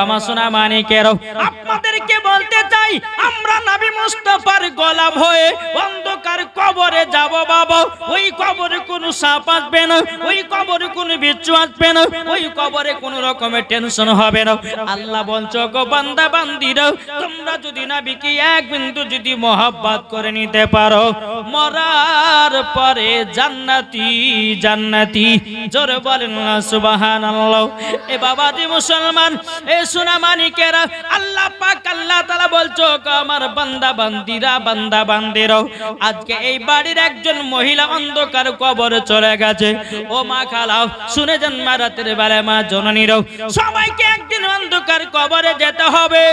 আমার সোনা মানিকেরও আপনাদেরকে বলতে চাই, আমরা নবী মুস্তাফার গোলাম হয়ে অন্ধকার কবরে যাব বাবা। ওই কবরে কোনো সাপ আসবে না, ওই কবরে কোনো বিচ্ছু আসবে না, ওই কবরে কোনো রকমের টেনশন হবে না। আল্লাহ বলছো গো বান্দা বান্দিরা, তোমরা যদি নবীকে এক বিন্দু যদি মহব্বত করে নিতে পারো, মরার পরে জান্নাতি জান্নাতি। জোরে বলেন না সুবহানাল্লাহ। এ বাবাজি মুসলমান, এ সোনা মানিকেরা, আল্লাহ পাক আল্লাহ তাআলা বলছো আমার বান্দা বান্দিরা, বান্দা বান্দিরা, আজকে এই বাড়ির একজন মহিলা অন্ধকার কবরে চলে গেছে। ও মা খালাও শুনে যান, মা রাতের বেলায় মা জননীরাও, সবাইকে একদিন অন্ধকার কবরে যেতে হবে।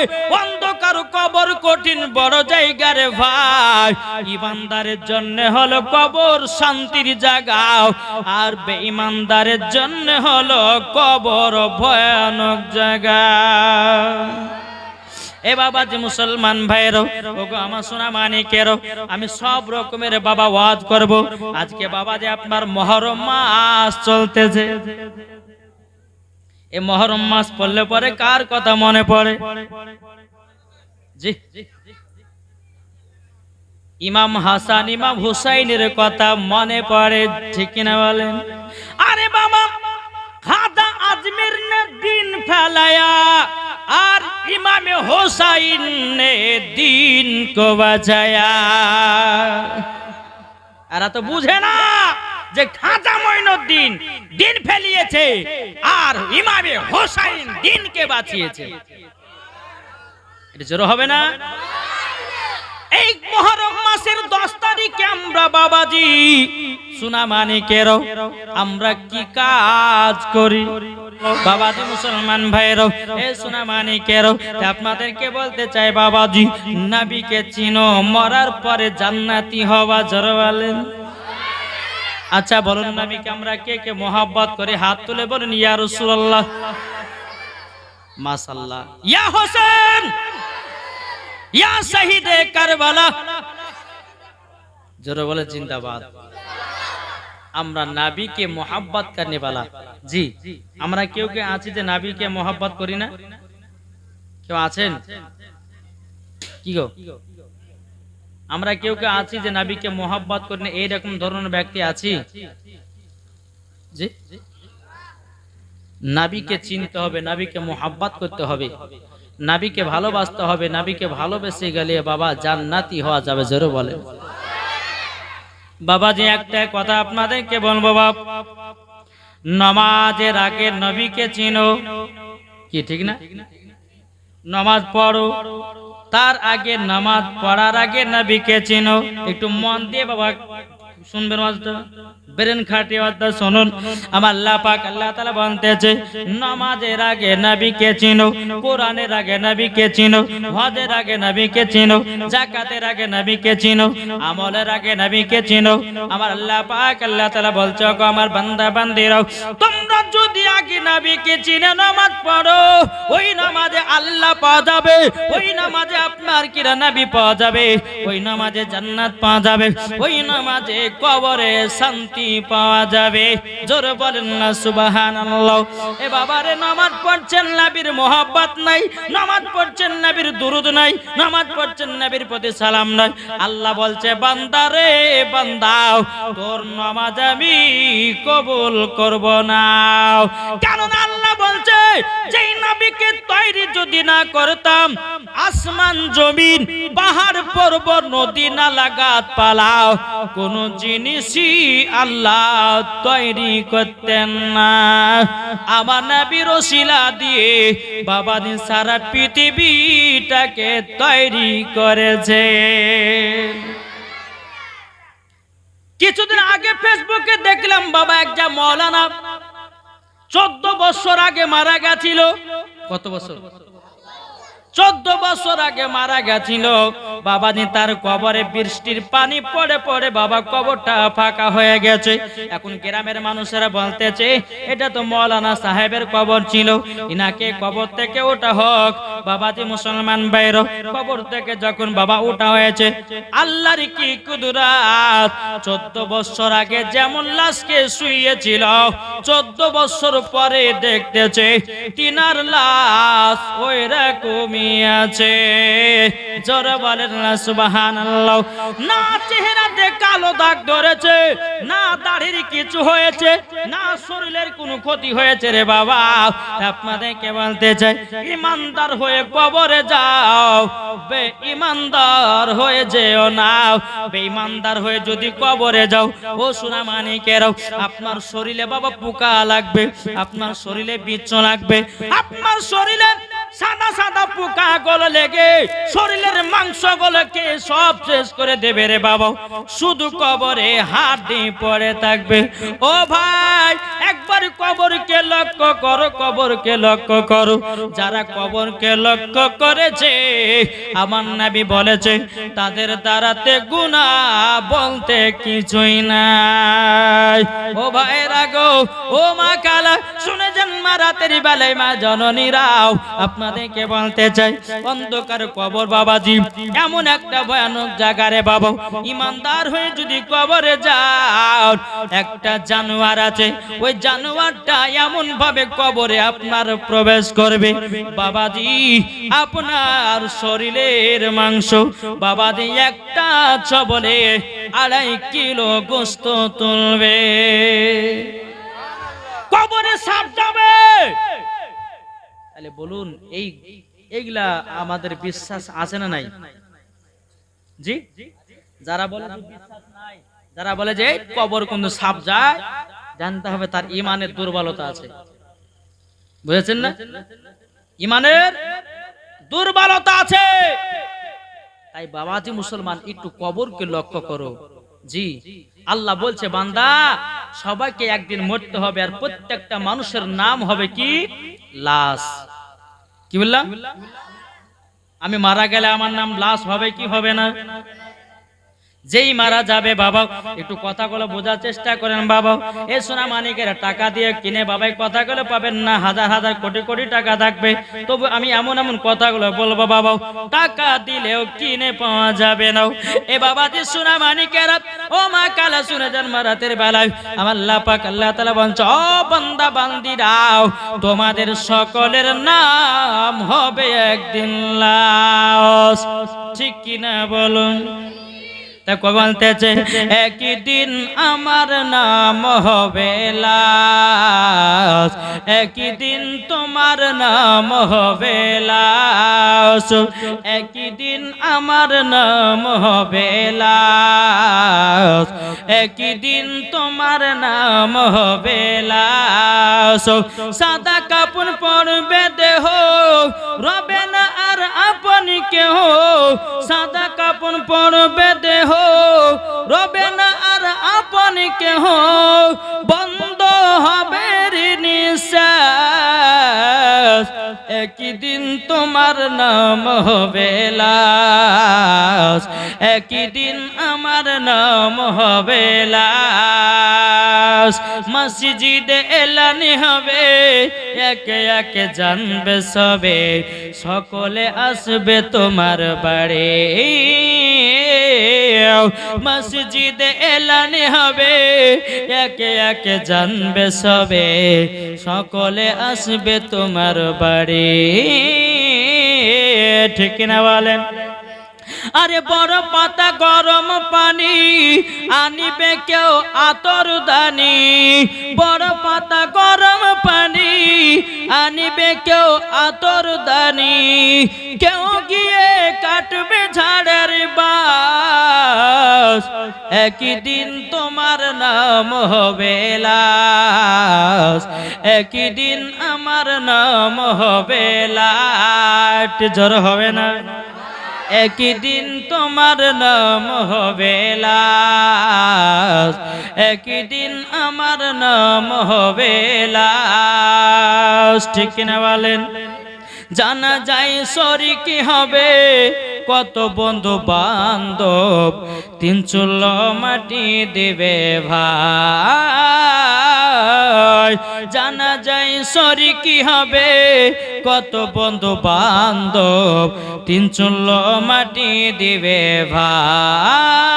অন্ধকার কবর কঠিন বড় জায়গা রে ভাই। ইমানদারের জন্য হলো কবর শান্তির জায়গা, আর বেঈমানদারের জন্য হলো কবর ভয়ানক জায়গা। এ বাবা যে মুসলমান ভাইয়েরও, ওগো আমার সোনা মানিকেরও, আমি সব রকমের বাবা ওয়াজ করব। আজকে বাবা যে আপনার মুহররম মাস চলতেছে, এই মুহররম মাস পড়লে পরে কার কথা মনে পড়ে? জি, ইমাম হাসান ইমাম হুসাইনের কথা মনে পড়ে, ঠিক কিনা বলেন? আরে বাবা, খাজা আজমির নে দিন ফেলায়া আর ইমামে হুসাইন নে দিন কো বাঁচায়া। এরা তো বুঝে না যে খাজা মঈনুদ্দিন দিন ফেলিয়েছে আর ইমামে হুসাইন দিনকে বাঁচিয়েছে। এটা জোর হবে না? এই মুহররম মাসের 10 তারিখে আমরা বাবাজি সোনা মানিকেরও আমরা কি কাজ করি? বাবাজি মুসলমান ভাইয়েরও, এ সোনা মানিকেরও, আপনাদেরকে বলতে চাই বাবাজি, নবীকে চিনো, মরার পরে জান্নাতি হওয়া। জোরে বলেন। আচ্ছা বলুন, নবীকে আমরা কে কে মহব্বত করে? হাত তুলে বলুন ইয়া রাসূলুল্লাহ। মাশাআল্লাহ। ইয়া হোসেন, ইয়া শহীদে কারবালা। জোরে বলে জিন্দাবাদ। আমরা নবীকে মোহাব্বত করনে वाला। জি, আমরা কেউ কেউ আছি যে নবীকে মোহাব্বত করি না? কেউ আছেন? কি গো, আমরা কেউ কেউ আছি যে নবীকে মোহাব্বত করি না, এইরকম ধরনের ব্যক্তি আছি? জি, নবীকে চিনতে হবে, নবীকে মোহাব্বত করতে হবে, নবীকে ভালোবাসতে হবে। নবীকে ভালোবেসে গেলে বাবা জান্নাতি হওয়া যাবে। জোরে বলেন। বাবাজি একটা কথা আপনাদেরকে বলবো, বাপ, নামাজের আগে নবীকে চিনো, কি ঠিক না? নামাজ পড়ো, তার আগে নামাজ পড়ার আগে নবীকে চিনো। একটু মন দিয়ে বাবা শুনবেন, ব্রেন খাটিয়ে শুনুন। আমার আল্লাহ পাক আল্লাহ তাআলা বলতেছে, নামাজের আগে নবীকে চিনো, কোরআনের আগে নবীকে চিনো, হজের আগে নবীকে চিনো, যাকাতের আগে নবীকে চিনো, আমলের আগে নবীকে চিনো। আমার আল্লাহ পাক আল্লাহ তাআলা বলছে, গো আমার বান্দা বান্দিরাও, তোমরা যদি আগে নবীকে চিনে নামাজ পড়ো, ওই নামাজে আল্লাহ পাওয়া যাবে, ওই নামাজে আপনার কিরা নবী পাওয়া যাবে, ওই নামাজে জান্নাত পাওয়া যাবে, ওই নামাজে কবরে শান্তি পাওয়া যাবে। জোরে বলেন না সুবহানাল্লাহ। এ বাবারে, নামাজ পড়ছেন নবীর মোহাব্বত নাই, নামাজ পড়ছেন নবীর দুরুদ নাই, নামাজ পড়ছেন নবীর প্রতি সালাম নাই। আল্লাহ বলছে, বান্দা রে বান্দা, তোর নামাজ আমি কবুল করব না। কারণ আল্লাহ বলছে, যেই নবীকে তৈরি যদি না করতাম, আসমান জমিন পাহাড় পর্বত নদী নালা গাছপালা কোন জিনিসই আল্লাহ তৈরি করতেন না। আমার নবীর ওসিলা দিয়ে বাবাজি সারা পৃথিবীটাকে তৈরি করেছে। কিছুদিন আগে ফেসবুকে দেখলাম বাবা, একটা মাওলানা 14 বছর আগে মারা গেছিল। কত বছর? 14 বছর আগে মারা গেছিল বাবাজি। তার কবরে বৃষ্টির পানি পড়ে পড়ে বাবা কবরটা ফাঁকা হয়ে গেছে। এখন গ্রামের মানুষেরা বলতেছে এটা তো মৌলানা সাহেবের কবর ছিল, ইনাকে কবর থেকে ওঠা হোক। বাবাজি মুসলমান ভাইরা, কবর থেকে যখন বাবা ওঠা হয়েছে, আল্লাহর কি কুদরত! 14 বছর আগে যেমন লাশকে শুইয়েছিল, 14 বছর পরে দেখতেছে তিনার লাশ ওই রকমই আছে। জোরে বলেন না সুবহানাল্লাহ। না চেহারাতে কালো দাগ ধরেছে, না দাড়ির কিছু হয়েছে, না শরীরের কোনো ক্ষতি হয়েছে রে বাবা। আপনাদেরকে বলতে চাই, ইমানদার হয়ে কবরে যাও, বেঈমানদার হয়ে যেও না। বেঈমানদার হয়ে যদি কবরে যাও, ও সোনা মানিকেরাও, আপনার শরীরে বাবা পোকা লাগবে, আপনার শরীরে বিচ্ছু লাগবে, আপনার শরীরে সাদা সাদা পোকা গুলো লেগে শরীরের মাংস গুলোকে সব শেষ করে দেবে রে বাবা। শুধু কবরে হাড়ি পড়ে থাকবে। ও ভাই, একবার কবরকে লক্ষ্য করো, কবরকে লক্ষ্য করো। যারা কবরকে লক্ষ্য করেছে, আমার নবী বলেছে তাদের দ্বারাতে গুনাহ বলতে কিছুই নাই। ও ভাইরা গো, ও মা কালা, শুনে যান মা রাতের বেলায় মা জননীরাও, আপনাদেরকে বলতে চাই, অন্ধকার কবর বাবাজি এমন একটা ভয়ানক জায়গা রে বাবা। ইমানদার হয়ে যদি কবরে যাও, একটা জানোয়ার আছে, ওই জানোয়ারটা এমন ভাবে কবরে আপনার প্রবেশ করবে বাবাজি, আপনার শরীরের মাংস বাবাজি একটা ছবলে 2.5 কিলো গোশত তুলবে। কবরে সাপ যাবে। তাহলে বলুন, এইগুলা আমাদের বিশ্বাস আছে না নাই? জি, যারা বলে বিশ্বাস নাই, যারা বলে যে কবর কোন সাপ যায়, জানতে হবে তার ইমানের দুর্বলতা আছে। বুঝেছেন না? ইমানের দুর্বলতা আছে। তাই বাবাজি মুসলমান, একটু কবরকে লক্ষ্য করো। জি, আল্লাহ বলছে বান্দা সবাইকে একদিন মরতে হবে, আর প্রত্যেকটা মানুষের নাম হবে কি? লাশ। কি বললাম? আমি মারা গেলে আমার নাম লাশ হবে কি হবে না? যেই মারা যাবে বাবা, একটু কথাগুলো বোঝার চেষ্টা করেন বাবা। এ সোনা মানিকেরা টাকা দিয়ে কিনে বাবাই কথাগুলো পাবেন না, হাজার হাজার কোটি কোটি টাকা থাকবে, তবু আমি এমন এমন কথাগুলো বলবো বাবা, টাকা দিলেও কিনে পাওয়া যাবে না। এ বাবা যে সোনা মানিকেরা, ও মা কালা, শুনে যান মা রাতের বেলায় আমার আল্লাহ পাক আল্লাহ তাআলা বলছে, ও বান্দা বান্দিরাও, তোমাদের সকলের নাম হবে একদিন লাশ। ঠিক কিনা বলুন? বলতেছে একদিন আমার নাম হবে লাশ, একদিন তোমার নাম হবে লাশ, একদিন আমার নাম হবে লাশ, একদিন তোমার নাম হবে লাশ। সাদা কাপড় পরবে দেহ, রবে না আর আপনি কেহ, সাদা কাপড় পরবে দেহ, রবে না আর আপনি কেহ, বন্ধ হবে নিঃশ্বাস, একদিন তোমার নাম হবে লাশ, একদিন আমার নাম হবে লাশ। মসজিদে এলানি হবে, একে একে জানবে সবে, সকলে আসবে তোমার বাড়ি। মসজিদে এলানি হবে, একে একে জানবে সবে, সকলে আসবে তোমার বাড়ি। ঠিক না বলেন? আরে বড় পাতা গরম পানি, আনিবে কেউ আতর দানি, বড় পাতা গরম পানি, আনিবে কেউ আতর দানি, কেউ গিয়ে কাটবে ঝাড়ের বাস, একদিন তোমার নাম হবে লাশ, একদিন আমার নাম হবে লাট। জ্বর হবে না? একদিন তোমার নাম হবে লাশ, একদিন আমার নাম হবে লাশ। ঠিক কিনা বলেন? জানা যায় শরিকি হবে কত বন্ধু বান্ধব, তিন চুলো মাটি দিবে ভাই। জানা যায় শরিকি হবে কত বন্ধু বান্ধব, তিন চুলো মাটি দিবে ভাই।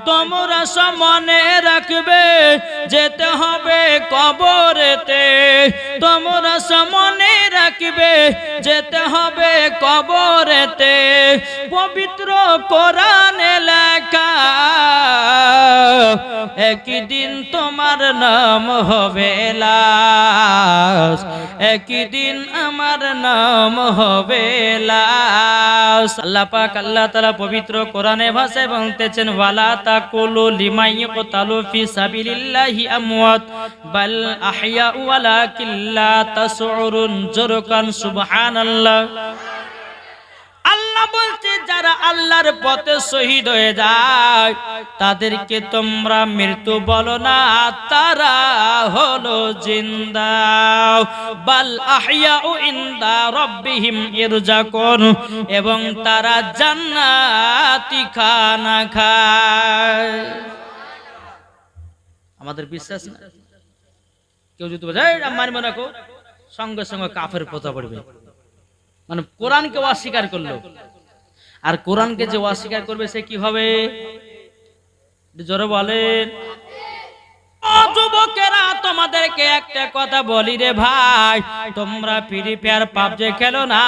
তোমরা মনে রাখবে যেতে হবে কবরেতে, তোমরা মনে রাখবে যেতে হবে কবরেতে। পবিত্র কোরআনে লেখা একদিন তোমার নাম হবে লাশ, একদিন আমার নাম হবে লাশ। আল্লাহ পাক আল্লাহ তাআলা পবিত্র কোরআনে ভাষায় বলতেছেন ওয়ালা তাকুলু লিমান ইয়াকতালু ফি সাবিলিল্লাহি আমওয়াত বাল আহইয়া ওয়ালাকিন লা তাশউরুন। জোরকান সুবহানাল্লাহ। আল্লাহ বলছে যারা আল্লাহর পথে শহীদ হয়ে যায় তাদেরকে তোমরা মৃত্যু বলো না, তারা হলো জিন্দা। বাল আহইয়াউ ইনদা রাব্বিহিম ইরজাকুন, এবং তারা জান্নাতি খানা খায়। আমাদের বিশ্বাস না? কেউ যদি বলে মানব না, সঙ্গে সঙ্গে কাফের কথা পড়বে। মানে কোরআনকে অস্বীকার করলো, আর কোরআনকে যে অস্বীকার করবে সে কি হবে? জোরে বলেন। যুবকেরা তোমাদেরকে একটা কথা বলি রে ভাই, তোমরা ফ্রি ফায়ার পাবজি খেলো না,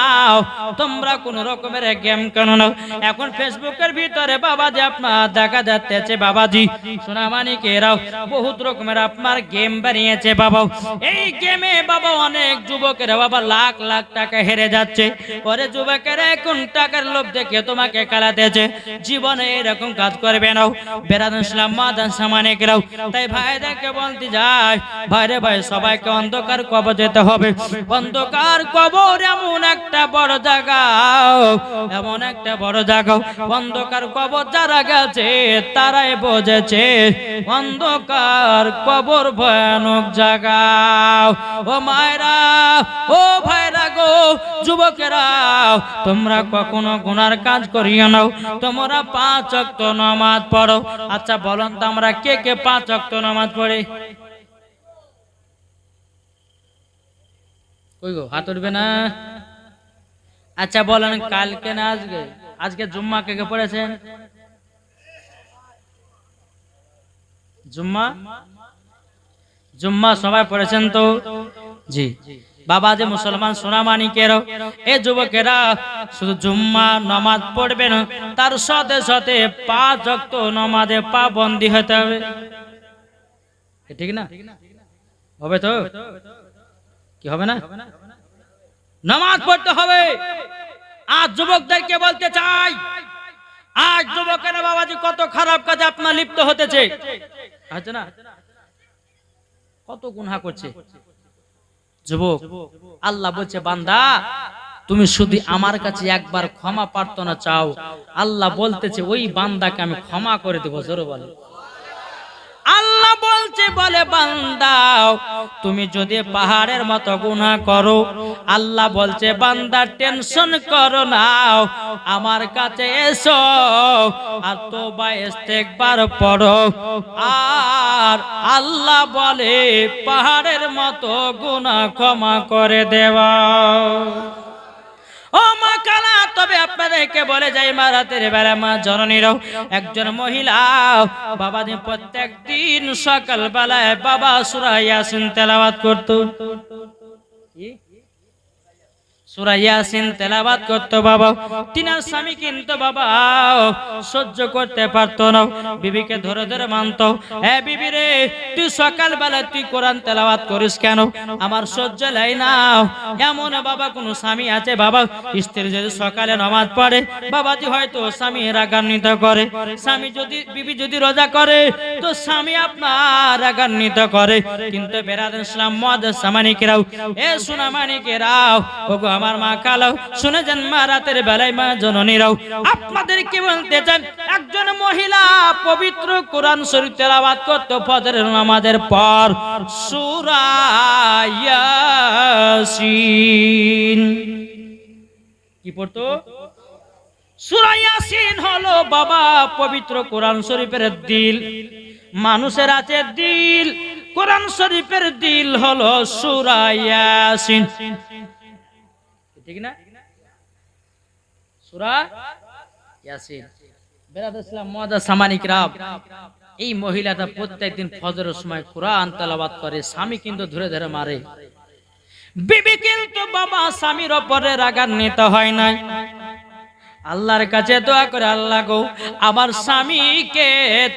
তোমরা কোন রকমের গেম কেন না? এখন ফেসবুকের ভিতরে বাবাজি আপনার দেখা যাচ্ছে বাবাজি সোনামানিকেরাও বহুত রকমের আপনার গেম বানিয়েছে বাবা। এই গেমে বাবা অনেক যুবকেরা বাবা লাখ লাখ টাকা হেরে যাচ্ছে। পরে যুবকেরা এখন টাকার লোভ দেখে তোমাকে খেলাতেছে। জীবনে এরকম কাজ করবে না বেরাদুল ইসলাম মাদান সামানিকেরাও। তাই ভাই কে বলতে যায় ভাইরে ভাই, সবাইকে অন্ধকার কবর যেতে হবে। অন্ধকার কবর এমন একটা বড় জায়গা, এমন একটা বড় জায়গা। অন্ধকার কবর যারা গেছে তারাই বোঝেছে অন্ধকার কবর ভয়ানক জায়গা। ও মায়েরা, ও ভাইরা গো, যুবকেরা, তোমরা কখনো গুনার কাজ করিও না, তোমরা 5 ওয়াক্ত নামাজ পড়ো। আচ্ছা বলুন তো আমরা কে কে 5 ওয়াক্ত নামাজ পড়ে? কই গো, হাত উঠবে না? আচ্ছা বলেন কালকে না আজকে? আজকে জুম্মা কে কে পড়েছেন? জুম্মা জুম্মা সবাই পড়েছেন তো? জি বাবা, যে মুসলমান সোনামানিকেরা, এই যুবকেরা শুধু জুম্মা নামাজ পড়বে না, তার সাথে সাথে 5 ওয়াক্ত নামাজে পাবন্দি হতে হবে। ঠিক না? হবে তো? কি হবে না? নামাজ পড়তে হবে। আজ যুবকদেরকে বলতে চাই, আজ যুবকেরা বাবাজি কত খারাপ কাজে আপনার লিপ্ত হতেছে, আছে না? কত গুনাহ করছে যুবক। আল্লাহ বলছে বান্দা তুমি শুধু আমার কাছে একবার ক্ষমা প্রার্থনা চাও, আল্লাহ বলতেছে ওই বান্দাকে আমি ক্ষমা করে দেব। জোরে বলে আল্লাহ বলছে বলে বান্দা তুমি যদি পাহাড়ের মতো গুনাহ করো, আল্লাহ বলছে বান্দা টেনশন করো না, আমার কাছে এসো আর তওবা ইস্তেগফার পড়ো। আর আল্লাহ বলে পাহাড়ের মতো গুনাহ ক্ষমা করে দেওয়া। ও মা কালা, তবে আপনাদেরকে বলে যাই মা রাতের বেলা মা জননীরাও একজন মহিলা বাবাজি প্রত্যেক দিন সকাল বেলায় বাবা সূরা ইয়াসিন তেলাওয়াত করত। সূরা ইয়াসিন তেলাওয়াত করত বাবা। তিনার স্বামী কিন্তু বাবা সহ্য করতে পারত না, বিবিকে ধরে ধরে মানত, এ বিবি রে তুই সকাল বেলা তুই কোরআন তেলাওয়াত করিস কেন? আমার সহ্য লাই না। এমন বাবা কোন স্বামী আছে বাবা স্ত্রী যদি সকালে নামাজ পড়ে বাবাজি হয়তো স্বামী রাগান্বিত করে, স্বামী যদি বিবি যদি রোজা করে তো স্বামী আপনার রাগান্বিত করে। কিন্তু বেরাদুল ইসলাম মুআদ্দাস সামানিকেরাও, এ সোনামানিকেরাও, ওগো আমার মা কালো, শুনে যান মা রাতের বেলায় মা জননীরাও, আপনাদেরকে বলতে চান, একজন মহিলা পবিত্র কোরআন শরীফ তেলাওয়াত করত ফজরের নামাজের পর সূরা ইয়াসিন। কি পড়তো? সূরা ইয়াসিন হলো বাবা পবিত্র কোরআন শরীফের দিল। মানুষের আছে দিল, কোরআন শরীফের দিল হলো সূরা ইয়াসিন, ঠিক না? সূরা ইয়াসিন। বেরাদ ইসলাম মুআজ্জাজ সামানিক রাব, এই মহিলাটা প্রত্যেকদিন ফজরের সময় কোরআন তেলাওয়াত করে, স্বামী কিন্তু ধরে ধরে মারে। বিবি কিন্তু বাবা স্বামীর উপরে রাগান্বিত হয় নাই, আল্লাহর কাছে দোয়া করে, আল্লাহ গো আমার স্বামীকে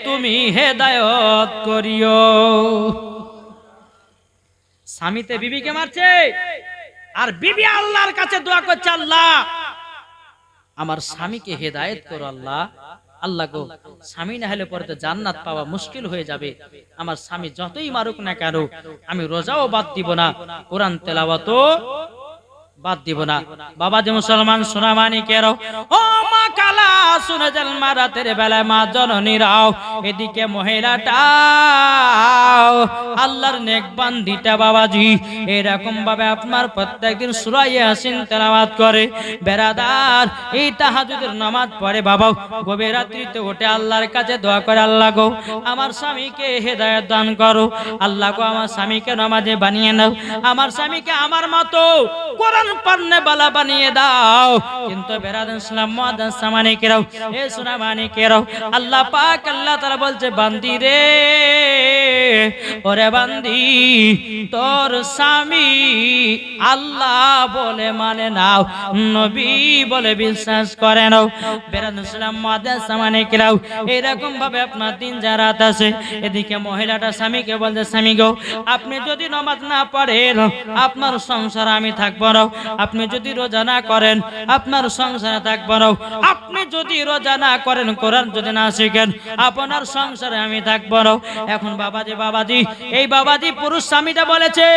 তুমি হেদায়েত করিও। স্বামীতে বিবিকে মারছে, আর বিবি আল্লাহর কাছে দোয়া করছে, আল্লাহ আমার স্বামীকে হেদায়েত করো আল্লাহ। আল্লাহ গো স্বামী না হলে পরে তো জান্নাত পাওয়া মুশকিল হয়ে যাবে, আমার স্বামী যতই মারুক না কেন আমি রোজাও বাদ দিব না, কোরআন তেলাওয়াতও বাদ দিব না। বাবা যে মুসলমান সোনামানিকেরও, ও মা কালা শুনে যান মা রাতের বেলায় মা জননীরাও, এদিকে মহিলাটা আল্লাহর নেক বান্দিটা বাবাজি এরকম ভাবে আপনার প্রত্যেকদিন সূরা ইয়াসিন তেলাওয়াত করে। বেরাদার এই তাহাজ্জুদের নামাজ পড়ে বাবা, গভীর রাত্রিতে উঠে আল্লাহর কাছে দোয়া করে, আল্লাহ গো আমার স্বামীকে হেদায়েত দান করো, আল্লাহ গো আমার স্বামীকে নামাজে বানিয়ে নাও, আমার স্বামীকে আমার মতো কোরআন পড়নে বালা বানিয়ে দাও। কিন্তু বেরাদার ইসলাম মুআজ্জাজ সামানিকেরাও, এ সোনামানিকেরাও, আল্লাহ পাক আল্লাহ তাআলা বলছে, বান্দি রে, ওরে বান্দি তোর স্বামী আল্লাহ বলে মানে নাও, নবী বলে বিশ্বাস করে নাও। বেরাদার ইসলাম মুআজ্জাজ সামানিকেরাও, এরকম ভাবে আপনার দিন জারাত আছে। এদিকে মহিলাটা স্বামীকে বলছে, স্বামী গো আপনি যদি নামাজ না পড়েন আপনার সংসার আমি থাকবো না, আপনি যদি রোজা না করেন আপনার সংসারে থাকবো না, আপনি যদি রোজা না করেন কোরআন যদি না শিখেন আপনার সংসারে আমি থাকবো না। এখন বাবাজি এই বাবাজি পুরুষ স্বামীটা বলেছে,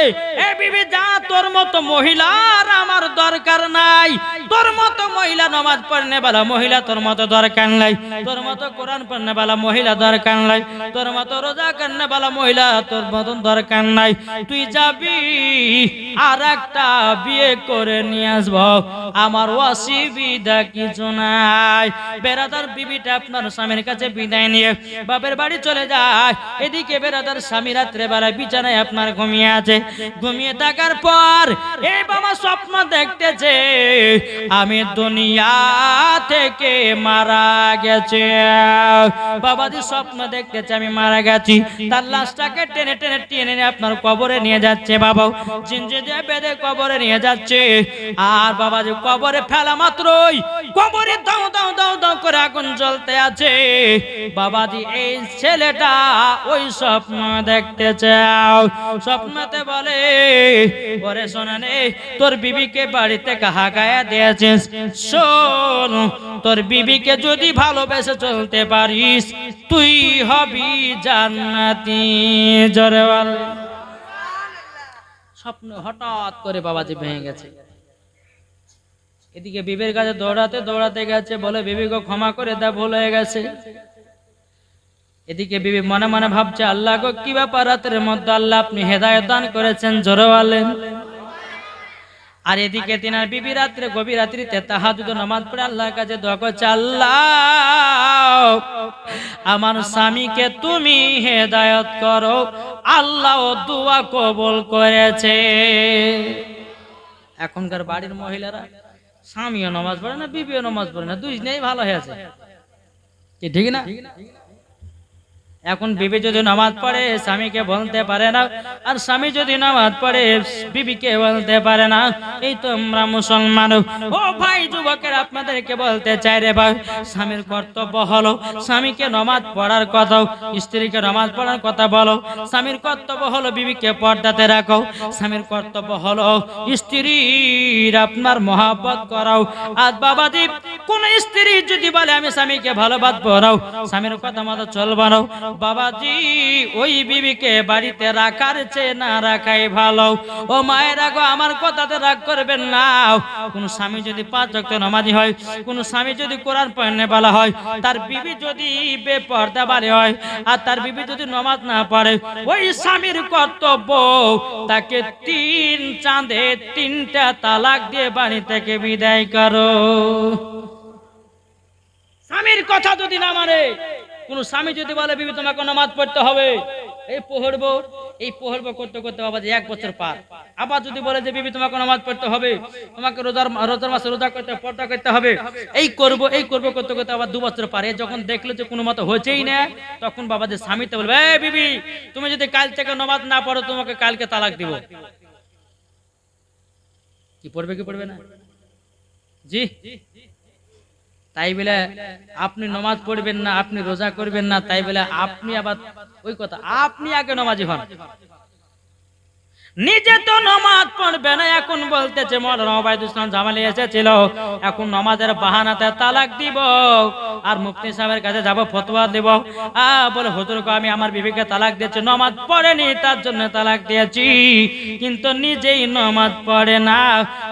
এ বিবি যা, তোর মতো মহিলার আমার দরকার নাই, তোর মতো মহিলা নামাজ পড়নে वाला মহিলা তোর মতো দরকার নাই, তোর মতো কোরআন পড়নে वाला মহিলা দরকার নাই, তোর মতো রোজা করনে वाला মহিলা তোর মতো দরকার নাই, তুই যাবি আর একটা বিয়ে করে নিয়ে আসবো, আমার অসুবিধা কিছু নাই। বেরাদার বিবিটা আপনার স্বামীর কাছে বিদায় নিয়ে বাপের বাড়ি চলে যায়। এদিকে বেরাদার স্বামী রাত্রে বেলায় বিছানায় আপনার ঘুমিয়ে আছে। ঘুমিয়ে থাকার পর এই বাবা স্বপ্ন দেখতেছে, আমি দুনিয়া থেকে মারা গেছে। বাবাজি স্বপ্ন দেখতেছে আমি মারা গেছি, তার লাশটাকে টেনে টেনে টেনে আপনার কবরে নিয়ে যাচ্ছে। বাবা জিনজে দিয়ে বেঁধে কবরে নিয়ে যাচ্ছে। আর বাবাজি কবরে ফেলা মাত্রই কবরে দাও দাও দাও দাও করে আগুন জ্বলতে আছে। বাবাজি এই ছেলেটা ওই স্বপ্ন দেখতে চাও, স্বপ্নতে বলে, ওরে শোনা নে, তোর বিবিকে বাড়িতে কাহা গায়ে দিয়েছিস, শোন তোর বিবিকে যদি ভালোবেসে চলতে পারিস তুই হবি জান্নাতি। জোরে বল। স্বপ্ন হঠাৎ করে বাবাজি ভেঙে গেছে। এদিকে বিবির কাছে দৌড়াতে দৌড়াতে গেছে, বলে বিবি গো ক্ষমা করে দাও, ভুল হয়ে গেছে। এদিকে বিবি মনে মনে ভাবছে, আল্লাহ গো কি ব্যাপার, রাতের মধ্যে আল্লাহ আপনি হেদায়েত দান করেছেন, জোরে বলেন। আর এদিকে তিনার বিবি রাত্রে গভীর রাত্রিতে তাহাজ্জুদ নামাজ পড়ে আল্লাহর কাছে দোয়া করছে, আল্লাহ আমার স্বামীকে তুমি হেদায়েত করো। আল্লাহ দোয়া কবুল করেছে। এখনকার বাড়ির মহিলারা স্বামীও নামাজ পড়ে না, বিবিও নামাজ পড়ে না, দুইজনেই ভালো হয়েছে, ঠিক না? এখন বিবি যদি নামাজ পড়ে স্বামীকে বলতে পারে না, আর স্বামী যদি নামাজ পড়ে বিবিকে বলতে পারে না। এই তো আমরা মুসলমান। ও ভাই যুবকের আপনাদেরকে বলতে চাই রে ভাই, স্বামীর কর্তব্য হলো স্বামীকে নামাজ পড়ার কথা, স্ত্রীকে নামাজ পড়ার কথা বলো। স্বামীর কর্তব্য হলো বিবিকে পর্দাতে রাখো। স্বামীর কর্তব্য হলো স্ত্রীর আপনার মহব্বত করাও। আর বাবাজি কোন স্ত্রী যদি বলে আমি স্বামীকে ভালোবাসবো না, স্বামীর কথা মতো চলবো না, বাবাজি ওই বিবিকে বাড়িতে রাখার চেয়ে না রাখাই ভালো। ও মায়েরা গো, আমার কথাতে রাগ করবেন না। কোন স্বামী যদি 5 ওয়াক্ত নামাজি হয়, কোন স্বামী যদি কোরআন পড়নে বলা হয়, তার বিবি যদি বেপরদা বাড়ি হয় আর তার বিবি যদি নামাজ না পড়ে, ওই স্বামীর কর্তব্য তাকে 3 চাঁদে 3টা তালাক দিয়ে বাড়ি থেকে বিদায় করো। স্বামীর কথা যদি না মানে, কোন স্বামী যদি বলে বিবি তোমাকে নামাজ পড়তে হবে, এই পড়বো করতে করতে বাবা 1 বছর পার। আবার যদি বলে যে বিবি তোমাকে নামাজ পড়তে হবে, তোমাকে রোজার মাসে রোজা করতে পর্দা করতে হবে, এই করবো করতে করতে আবার 2 বছর পারে। যখন দেখলো যে কোনো মতো হচ্ছেই না, তখন বাবা যে স্বামীতে বলবে এই বিবি তুমি যদি কাল থেকে নামাজ না পড়ো তোমাকে কালকে তালাক দিব। কি পড়বে না জি? তাই বলে আপনি নামাজ পড়বেন না, আপনি রোজা করবেন না, তাই বলে আপনি আবার ওই কথা আপনি আগে নামাজি হন। নিজে তো নামাজ পড়বে না, এখন বলতেছে মাওলানা ওবায়দুল ইসলাম জামালি এসেছিল, এখন নামাজের বাহানাতে তালাক দিব আর মুফতি সাহেবের কাছে যাব ফতোয়া দেব। বলে হুজুর গো আমি আমার বিবিকে তালাক দিয়েছি, নামাজ পড়েনি তার জন্য তালাক দিয়েছি, কিন্তু নিজেই নামাজ পড়ে না,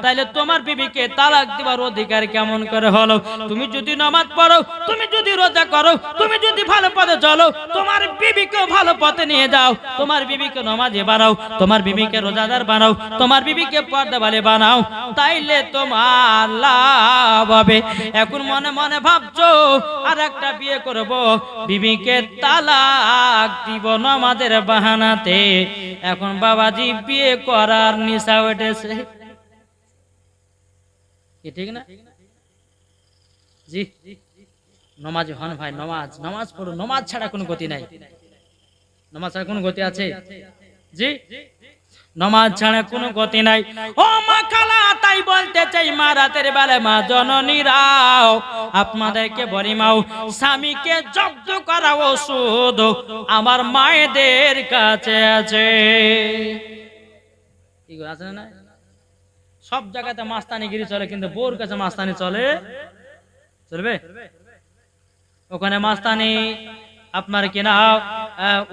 তাইলে তোমার বিবিকে তালাক দেওয়ার অধিকার কেমন করে হলো? তুমি যদি নামাজ পড়ো, তুমি যদি রোজা করো, তুমি যদি ভালো পথে চলো, তোমার বিবিকে ভালো পথে নিয়ে যাও, তোমার বিবিকে নামাজি বানাও, তোমার বিবিকে রোজাদার বানাও, তোমার বিবিকে পর্দাওয়ালি বানাও, তাইলে তোমার লাভ হবে। এখন মনে মনে ভাবছো আর একটা বিয়ে করব, বিবিকে তালাক দিব নামাজের বাহানাতে। এখন বাবাজি বিয়ে করার নেশা উঠেছে, কি ঠিক না জি? নামাজ হন ভাই, নামাজ পড়ো, নামাজ ছাড়া কোনো গতি নাই। নামাজ ছাড়া কোনো গতি আছে জি? নামাজ ছাড়া কোনো গতি নাই। ও মা খালা, তাই বলতে চাই মা রাতের বেলায় মা জননীরাও আপনাদেরকে বলি মাও, স্বামীকে জব্দ করা ওষুধ আমার মায়েদের কাছে আছে। কি আছে না? সব জায়গাতে মাস্তানিগিরি চলে, কিন্তু বউর কাছে মাস্তানি চলবে? ওখানে মাস্তানি আপনার কিনা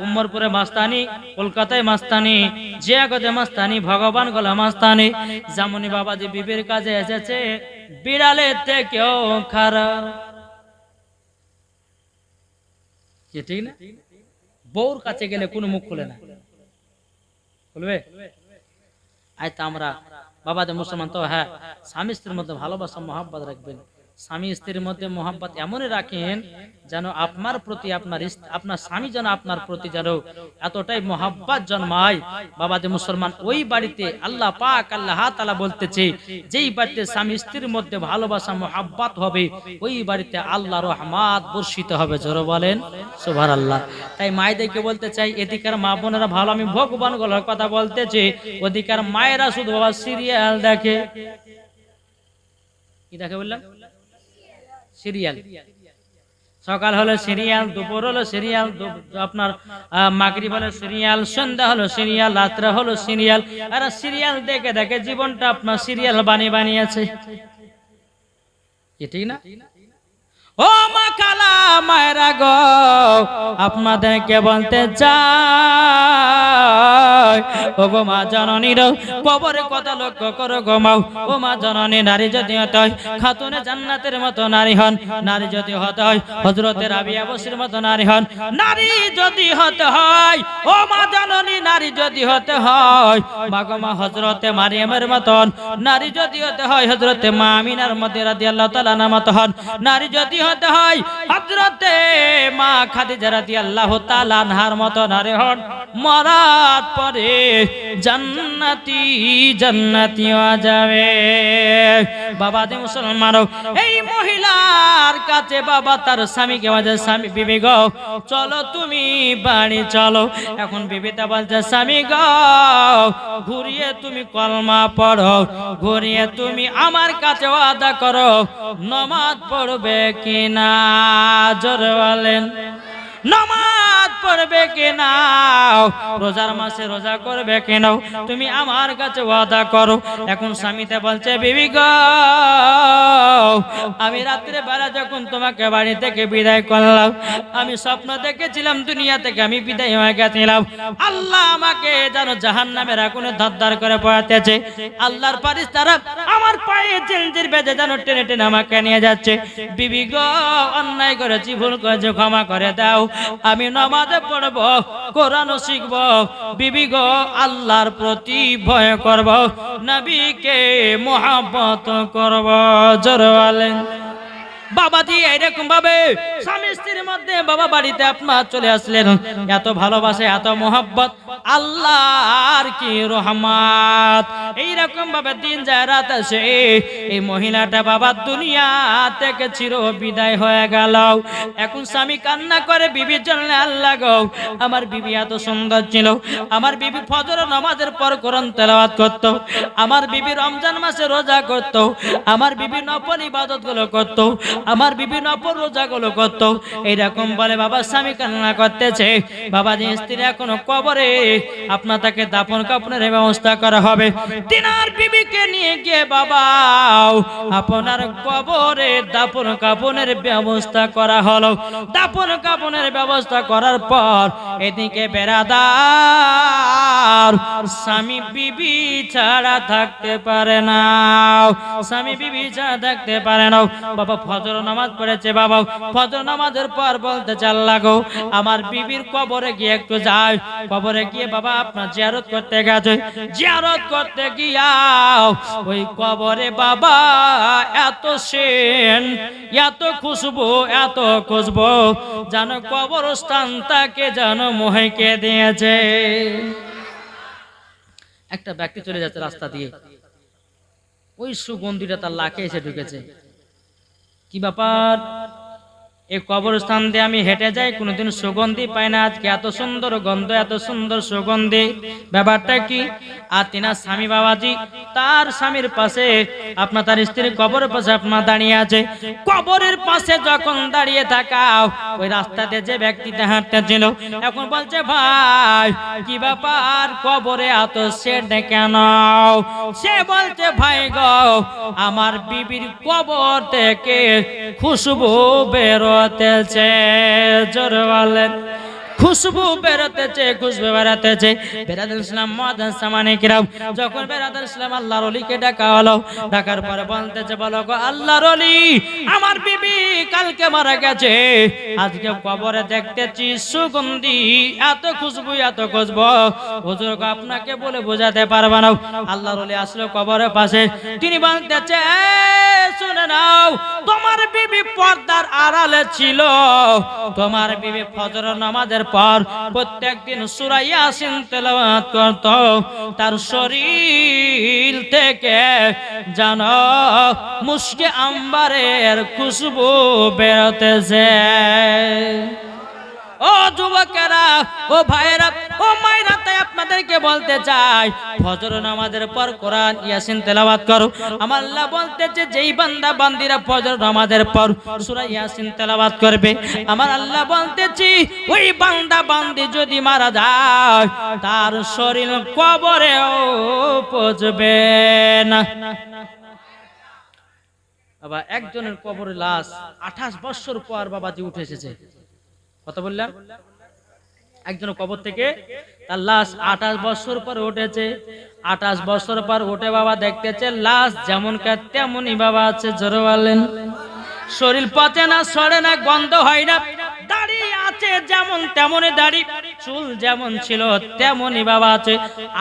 উম্মরপুরে মাস্তানি, কলকাতায় মাস্তানি, জিয়াগঞ্জে মাস্তানি, ভগবান গলা মাস্তানি। যেমনি বাবাজি বিবির কাছে এসেছে বিড়ালের থেকেও খারাপ, ঠিক না? বউর কাছে গেলে কোনো মুখ খুলে না, খুলবে? আজ তো আমরা বাবাদের মুসলমান তো হ্যাঁ, স্বামী স্ত্রীর মধ্যে ভালোবাসা মহাব্বত রাখবেন। স্বামী স্ত্রীর মধ্যে মহাব্বত এমনই রাখেন যেন আপনার প্রতি আপনার স্বামী যেন আপনার প্রতি যেন এতটাই মহাব্বত জন্মায়। বাবাদের মুসলমান, ওই বাড়িতে আল্লাহ পাক আল্লাহ তাআলা বলতেছে, যেই বাড়িতে স্বামী স্ত্রীর মধ্যে ভালোবাসা মহাব্বত হবে, ওই বাড়িতে আল্লাহর রহমত বর্ষিত হবে। জোরে বলেন সুবহানাল্লাহ। তাই মায়েদেরকে বলতে চাই, এদিকার মা বোনেরা ভালো, আমি ভগবান গলার কথা বলতেছি, ওদিকার মায়েরা শুধু বাবা সিরিয়াল দেখে। কি দেখে বললাম? সিরিয়াল। সকাল হলো সিরিয়াল, দুপুর হলো সিরিয়াল, আপনার মাগরিব হলো সিরিয়াল, সন্ধ্যা হলো সিরিয়াল, রাত্রে হলো সিরিয়াল। আর সিরিয়াল দেখে দেখে জীবনটা আপনার সিরিয়াল বানিয়েছে, ঠিক না? ও মা খালা মায়েরা গো, আপনাদেরকে বলতে চাই, ও গো মা জননীর কবরের কথা লক্ষ্য করো গো মাও। ও মা জননী, নারী যদি হতে হয় খাতুনে জান্নাতের মতো নারী হন, নারী যদি হতে হয় হযরতে রাবিয়া বসরির মতো নারী হন, নারী যদি হতে হয় ও মা জননী, নারী যদি হতে হয় মা গো মা হযরতে মারিয়ামের মতন, নারী যদি হতে হয় হযরতে মা আমিনার মধ্যে রাদিয়াল্লাহু তাআলা আনহা মত হন, নারী যদি হতে হয় হযরতে মা খাদিজা রাদিয়াল্লাহু তাআলা আনহার মত নারী হন, মরার পরে জান্নাতি হয়ে যাবে। বাবা দে মুসলমানও, এই মহিলার কাছে বাবা তার স্বামীকে বলছে, স্বামী বিবি গো চলো তুমি বাড়ি চলো। এখন বিবিটা বলছে, স্বামী গো ঘুরিয়ে তুমি কলমা পড়ো, ঘুরিয়ে তুমি আমার কাছে ওয়াদা করো নামাজ পড়বে কিনা। জোরে বলেন নামাজ পড়বে কিনা, রোজার মাসে রোজা করবে কিনা, তুমি আমার কাছে ওয়াদা করো। এখন স্বামীতে বলছে, বিবি গো, আমি রাত্রে বেলা যখন তোমাকে বাড়ি থেকে বিদায় করলাম, আমি স্বপ্ন দেখেছিলাম দুনিয়া থেকে আমি বিদায় হয়ে গেছিলাম। আল্লাহ আমাকে যেন জাহান্নামের আগুনে ধার করে পড়াতেছে। আল্লাহর ফেরেশতারা আমার পায়ে জিঞ্জির বেঁধে যেন টেনে টেনে আমাকে নিয়ে যাচ্ছে। বিবি গো, অন্যায় করেছি, ভুল করেছি, ক্ষমা করে দাও। আমি নামাজে পড়ব, কোরআন শিখব, বিবি গো আল্লাহর প্রতি ভয় করব, নবীকে মহব্বত করব। জোরে বলেন। বাবাজি এইরকম ভাবে স্বামী স্ত্রীর মধ্যে বাবা বাড়িতে আপনার চলে আসলেন, এত ভালোবাসে, এত মোহাব্বত, আল্লাহর কি রহমত। এইরকম ভাবে দিন যায়, রাত আসে, এই মহিলাটা বাবা দুনিয়া থেকে চির বিদায় হয়ে গেল। এখন স্বামী কান্না করে বিবির জন্য, আল্লাহ গো, আমার বিবি এত সুন্দর ছিল, আমার বিবি ফজর নামাজের পর কোরআন তেলাওয়াত করত, আমার বিবি রমজান মাসে রোজা করত, আমার বিবি নফল ইবাদত গুলো করত, আমার বিবি নফল রোজা গুলো করত। এইরকম বলে বাবা স্বামী কান্না করতেছে। বাবা যে স্ত্রী এখনো কবরে, আপনার তাকে দাফন কাফনের ব্যবস্থা করা হবে। তিনার বিবিকে নিয়ে গিয়ে বাবা আপনার কবরে দাফন কাফনের ব্যবস্থা করা হলো। দাফন কাফনের ব্যবস্থা করার পর এদিকে বেরাদার স্বামী বিবি ছাড়া থাকতে পারে না, স্বামী বিবি ছাড়া থাকতে পারে না। বাবা ফজর নামাজ পড়েছে, বাবা ফজর নামাজের পর বলতে চাল লাগো, আমার বিবির কবরে গিয়ে একটু যাই। কবরে গিয়ে বাবা আপনার জিয়ারত করতে গেছে, জিয়ারত করতে গিয়া ওই কবরে বাবা এত সেন্ট, এত খুশবু, এত খুশবু, যেন কবরস্থান তাকে যেন মোহেকে দিয়েছে। একটা ব্যক্তি চলে যাচ্ছে রাস্তা দিয়ে, ওই সুগন্ধিটা তার লাকে এসে ঢুকেছে। কি ব্যাপার, এই কবরস্থান দিয়ে আমি হেঁটে যাই, কোনোদিন সুগন্ধি পাই না, আজকে এত সুন্দর গন্ধ, এত সুন্দর সুগন্ধি, ব্যাপারটা কি? আর তিনার স্বামী বাবাজি তার স্বামীর পাশে আপনার তার স্ত্রীর কবরের পাশে আপনার দাঁড়িয়ে আছে। কবরের পাশে যখন দাঁড়িয়ে থাকা, ওই রাস্তাতে যে ব্যক্তিটা হাঁটতেছিল এখন বলছে, ভাই কি ব্যাপার, কবরে এত সেট কেন? সে বলছে, ভাই গো, আমার বিবির কবর থেকে খুশবু বেরোতেছে। জোরে বলেন। খুশবু বেরোতেছে, খুশবু বেরোতেছে। বেরাদার ইসলাম মুআজ্জাজ সামানিকরাম, যখন বেরাদার ইসলাম আল্লাহর ওলিকে ডাকা হলো, ডাকার পরে বলতেছে, বলো গো আল্লাহর ওলি, আমার বিবি কালকে মারা গেছে, আজকে কবরে দেখতেছি সুগন্ধি, এত খুশবু, এত খুশবু, হুজুর গো আপনাকে বলে বোঝাতে পারবো না। আল্লাহর ওলি আসলো কবরের পাশে, তিনি বলতেছে, শুনে নাও, তোমার বিবি পর্দার আড়ালে ছিল, তোমার বিবি ফজর নামাজের পর প্রত্যেকদিন সূরা ইয়াসিন তেলাওয়াত করত, তার শরীর থেকে যেন মুশকে আম্বারের খুশবু বেরোতেছে। ও যুবকেরা, ও ভাইরা, ও মায়েরা, তাই আপনাদেরকে বলতে চাই, ফজর নামাজের পর কোরআন ইয়াসিন তেলাওয়াত করো। আমার আল্লাহ বলতেছে, যেই বান্দা বান্দিরা ফজর নামাজের পর সূরা ইয়াসিন তেলাওয়াত করবে, আমার আল্লাহ বলতেছি, ওই বান্দা বান্দি যদি মারা যায়, তার শরীর কবরেও পচবে না। বাবা একজনের কবরে লাশ 28 বছর পর বাবাজি উঠে এসেছে। কথা বললাম, একজনের কবর থেকে তার লাশ 28 বছর পর উঠেছে। 28 বছর পর উঠে বাবা দেখতেছে লাশ যেমন তেমনই বাবা আছে। জোরে বলেন। শরীর পচে না, সরে না, গন্ধ হয় না, দাড়ি আছে যেমন তেমনই দাড়ি, চুল যেমন ছিল তেমনই বাবা আছে।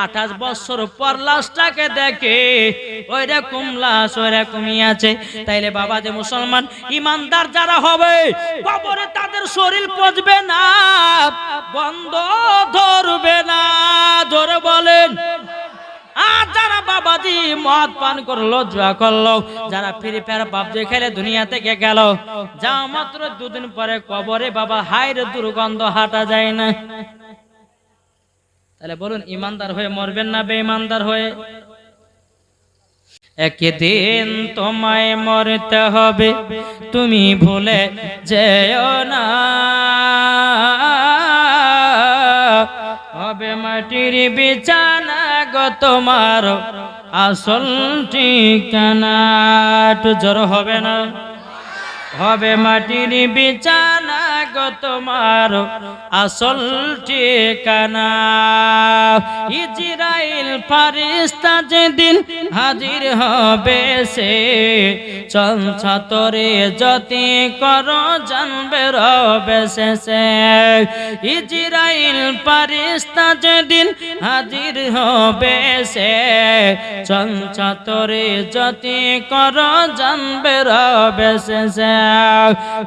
28 বছর পর লাশটাকে দেখে ওই রকম লাশ ওই রকমই আছে। তাইলে বাবা যে মুসলমান ইমানদার যারা হবে, কবরে তাদের শরীর পচবে না, গন্ধ ধরবে না। জোরে বলেন। আর যারা বাবাজি মদ পান করলো, জুয়া করলো, যারা ফ্রি ফায়ার পাবজি খেলে দুনিয়া থেকে গেল, যা মাত্র 2 দিন পরে কবরে বাবা হায়রে দুর্গন্ধ হাঁটা যায় না। তাহলে বলুন, ইমানদার হয়ে মরবেন না বেঈমানদার হয়ে? একদিন তোমায় মরতে হবে, তুমি ভুলে যেও না। বিছানা গো তোমার আসল ঠিকানা। একটু জোর হবে না? হবে মাটির বিছানা গো তোমার আসল ঠিকানা। ইজরাইল ফারিস্তা যেদিন হাজির হবে সে, চঞ্চতরে যতি কর জানবে রবে শেষে। ইজরাইল ফারিস্তা যেদিন হাজির হবে সে, চঞ্চতরে যতি কর জানবে রবে শেষে।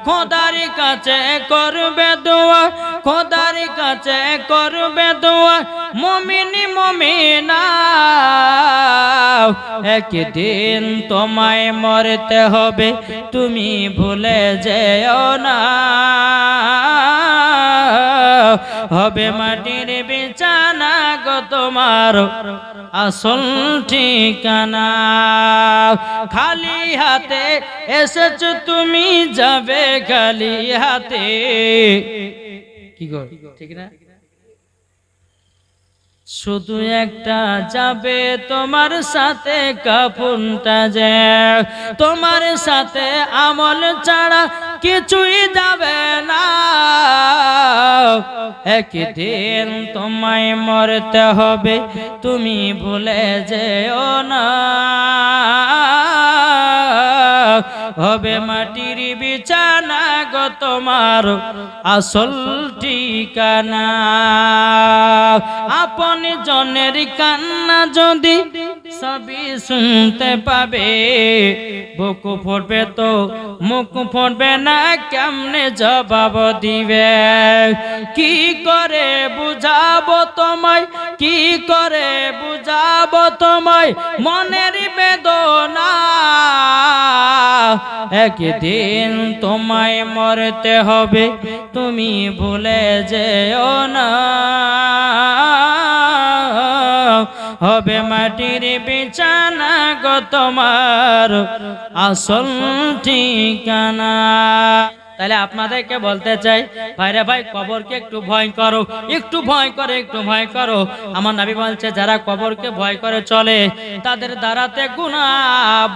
খোদার কাছে করবে দোয়া, খোদার কাছে করবে দোয়া মুমিন মুমিনা। একদিন তোমায় মরতে হবে তুমি ভুলে যেও না। হবে মাটির বিছানা গো তোমার আসল ঠিকানা। খালি হাতে এসেছো তুমি যাবে খালি হাতে। কি গো ঠিক না? শুধু একটা যাবে তোমার সাথে কাফনটা যে, তোমার সাথে আমল ছাড়া কিছুই যাবে না। একদিন তোমায় মরতে হবে তুমি ভুলে যেও না। হবে মাটির বিছানা গো তোমার আসল ঠিকানা। আপন জনের কান্না যদি সবই শুনতে পাবে, বুক ফুটবে তো মুখ ফুটবে না, কেমনে জবাব দিবে? কি করে বুঝাবো তোমায়, কি করে বুঝাবো তোমায় মনের বেদনা? একদিন তোমায় মরতে হবে তুমি ভুলে যেও না। হবে মাটির বিছানা গো তোমার আসল ঠিকানা। তাহলে আপনাদেরকে বলতে চাই ভাইরে ভাই, কবরকে একটু ভয় করো, একটু ভয় করে, একটু ভয় করো। আমার নবী বলছে যারা কবরকে ভয় করে চলে তাদের দ্বারাতে গুনাহ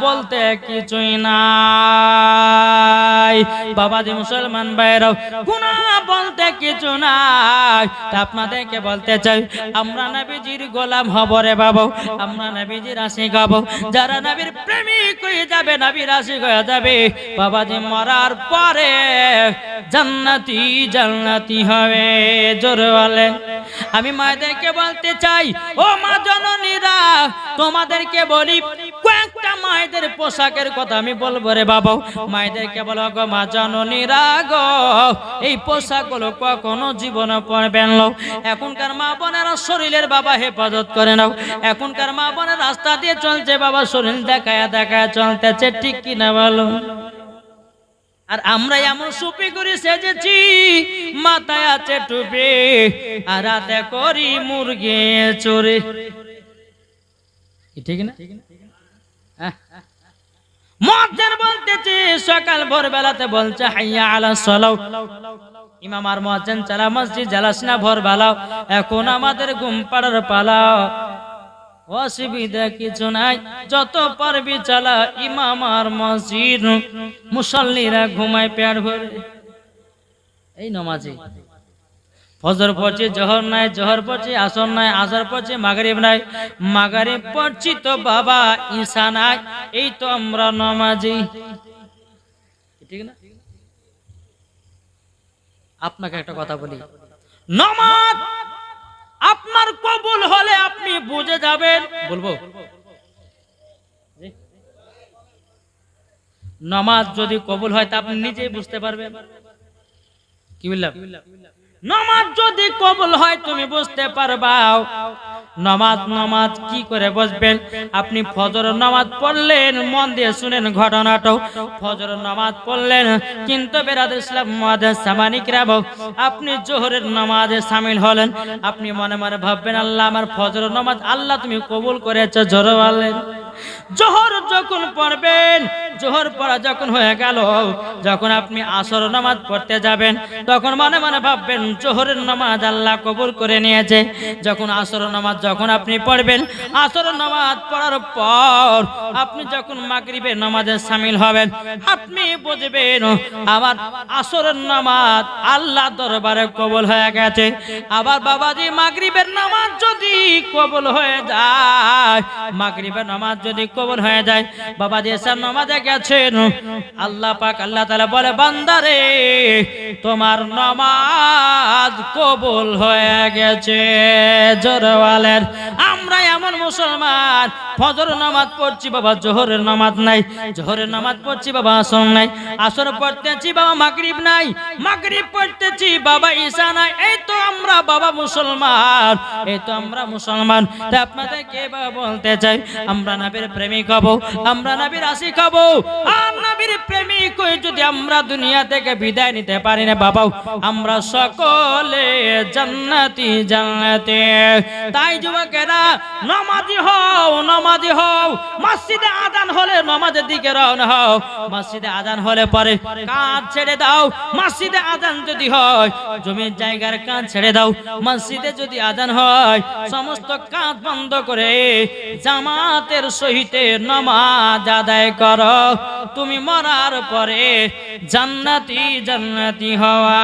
বলতে কিছুই নাই। বাবাজি মুসলমান ভাইরাও, গুনাহ বলতে কিছু নাই। তা আপনাদেরকে বলতে চাই আমরা নবীজির গোলাম হব রে বাবা, আমরা নবীজির আশিক হব। যারা নবীর প্রেমিক হয়ে যাবে, নবীর আশিক হয়ে যাবে, বাবাজি মরার পরে জান্নাতি জান্নাতি হবে। জোরে বলেন। আমি মায়েদেরকে বলতে চাই, ও মা জননীরা, তোমাদেরকে বলি কয়েকটা মায়েদের পোশাকের কথা আমি বলবো রে বাবা। মায়েদেরকে বলো গো মা জননীরা গো, এই পোশাকগুলো কখনো জীবনে পরবেন না। এখনকার মা বোনেরা শরীরের বাবা হেফাজত করে নাও। এখনকার মা বোনের রাস্তা দিয়ে চলছে বাবা, শরীর দেখায় দেখায় চলতেছে, ঠিক কিনা বলো? আর আমরা এমন সুপি করে সেজেছি, মাথায় আছে টুপি আর হাতে করি মুরগি চোরে, ঠিক না? মুয়াজ্জিন বলতেছে সকাল ভোরবেলাতে বলছে হাইয়া আলাস সালাহ। ইমাম আর মুয়াজ্জিন চালা মসজিদ জালাস না ভোরবেলা, এখন আমাদের ঘুম পাড়ার পালা। অসুবিধা কিছু নাই, যত পারবি চালা। ইমাম আর মসজিদ, মুসল্লিরা ঘুমায় পেট ভরে। এই নামাজি ফজর পড়ছি, জোহর নাই, জোহর পড়ছি, আসর নাই, আসর পড়ছি, মাগরিব নাই, মাগরিব পড়ছি তো বাবা ঈশা নাই। এই তো আমরা নামাজি, ঠিক না? আপনাকে একটা কথা বলি, নামাজ আপনার কবুল হলে আপনি বুঝে যাবেন। বলবো নামাজ যদি কবুল হয় তা আপনি নিজেই বুঝতে পারবেন। কি বললাম? নামাজ যদি কবুল হয় তুমি বুঝতে পারবা। নামাজ নামাজ কি করে বুঝবেন? আপনি ফজর নামাজ পড়লেন, মন দিয়ে শুনেন ঘটনাটাও। ফজর নামাজ পড়লেন, কিন্তু বেরাদর ইসলাম মুআদ্দিস সামানিকরা, আপনি জোহরের নামাজে শামিল হলেন। আপনি মনে মনে ভাববেন আল্লাহ আমার ফজর নামাজ আল্লাহ তুমি কবুল করেছো। জোরে বলেন। জোহর যখন পড়বেন, জোহর পড়া যখন হয়ে গেল, যখন আপনি আসর নামাজ পড়তে যাবেন, তখন মনে মনে ভাববেন জোহরের নামাজ আল্লাহ কবুল করে নিয়েছে। যখন আসর নামাজ যখন আপনি পড়বেন, আসর নামাজ পড়ার পর আপনি যখন মাগরিবের নামাজে শামিল হবেন, আপনি বুঝবেন আমার আসরের নামাজ আল্লাহ দরবারে কবুল হয়ে গেছে। আবার বাবাজি মাগরিবের নামাজ যদি কবুল হয়ে যায়, মাগরিবের নামাজ যদি কবুল হয়ে যায়, বাবাজি এসব নামাজে গেছেন, আল্লাহ পাক আল্লাহ তাআলা বলে বান্দারে তোমার নামাজ কবুল হয়ে গেছে। জোরে বলেন। আমরা এমন মুসলমান ফজর নামাজ পড়ছি বাবা, জোহরের নামাজ নাই, জোহরের নামাজ পড়ছি বাবা, আসর নাই, আসর পড়তেছি বাবা, মাগরিব নাই, মাগরিব পড়তেছি বাবা, ঈশা নাই। এই তো আমরা বাবা মুসলমান, এই তো আমরা মুসলমান। তাই আপনাদের কে বাবা বলতে চাই আমরা নবীর প্রেমিক হব, আমরা নবীর আশিক হব। আর নবীর প্রেমিক হয়ে যদি আমরা দুনিয়া থেকে বিদায় নিতে পারি না বাবা, আমরা সকলে জান্নাতি জান্নাতি। তাই যুবকেরা নামাজি হও, নামাজি হও। মসজিদে আযান হলে নামাজের দিকে রওনা হও, মসজিদে আযান হলে পরে কাজ ছেড়ে দাও। মসজিদে আযান যদি হয় জমির জায়গার কাজ ছেড়ে দাও, মসজিদে যদি আযান হয় সমস্ত কাজ বন্ধ করে জামাতের সহিত নামাজ আদায় করো। তুমি মরার পরে জান্নাতি জান্নাতি হওয়া।